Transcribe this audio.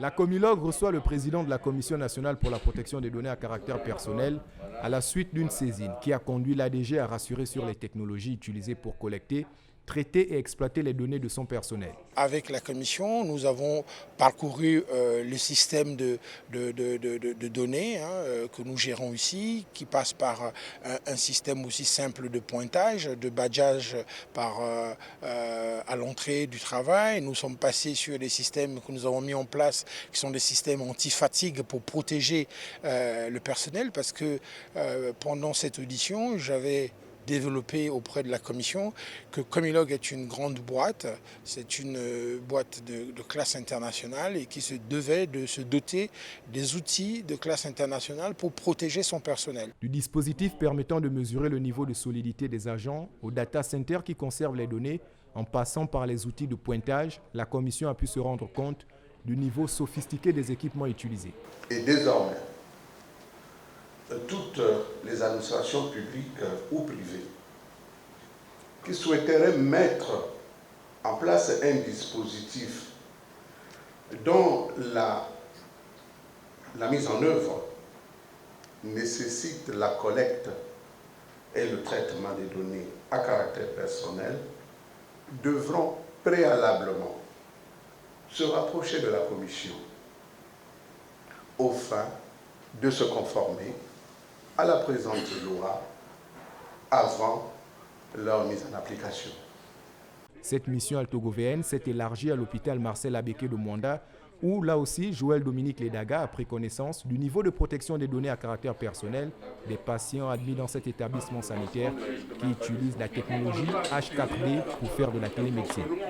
La Comilogue reçoit le président de la Commission nationale pour la protection des données à caractère personnel à la suite d'une saisine qui a conduit l'ADG à rassurer sur les technologies utilisées pour collecter, traiter et exploiter les données de son personnel. Avec la Commission, nous avons parcouru le système de données que nous gérons ici, qui passe par un système aussi simple de pointage, de badgeage à l'entrée du travail. Nous sommes passés sur des systèmes que nous avons mis en place, qui sont des systèmes anti-fatigue pour protéger le personnel, parce que pendant cette audition, j'avais développé auprès de la Commission que Comilogue est une grande boîte, c'est une boîte de classe internationale et qui se devait de se doter des outils de classe internationale pour protéger son personnel. Du dispositif permettant de mesurer le niveau de solidité des agents au data center qui conserve les données, en passant par les outils de pointage, la Commission a pu se rendre compte du niveau sophistiqué des équipements utilisés. Et désormais, toutes les administrations publiques ou privées qui souhaiteraient mettre en place un dispositif dont la mise en œuvre nécessite la collecte et le traitement des données à caractère personnel devront préalablement se rapprocher de la Commission au fin de se conformer à la présente loi avant leur mise en application. Cette mission altogovéenne s'est élargie à l'hôpital Marcel Abeke de Mwanda, où là aussi Joël Dominique Ledaga a pris connaissance du niveau de protection des données à caractère personnel des patients admis dans cet établissement sanitaire qui utilise la technologie H4D pour faire de la télémédecine.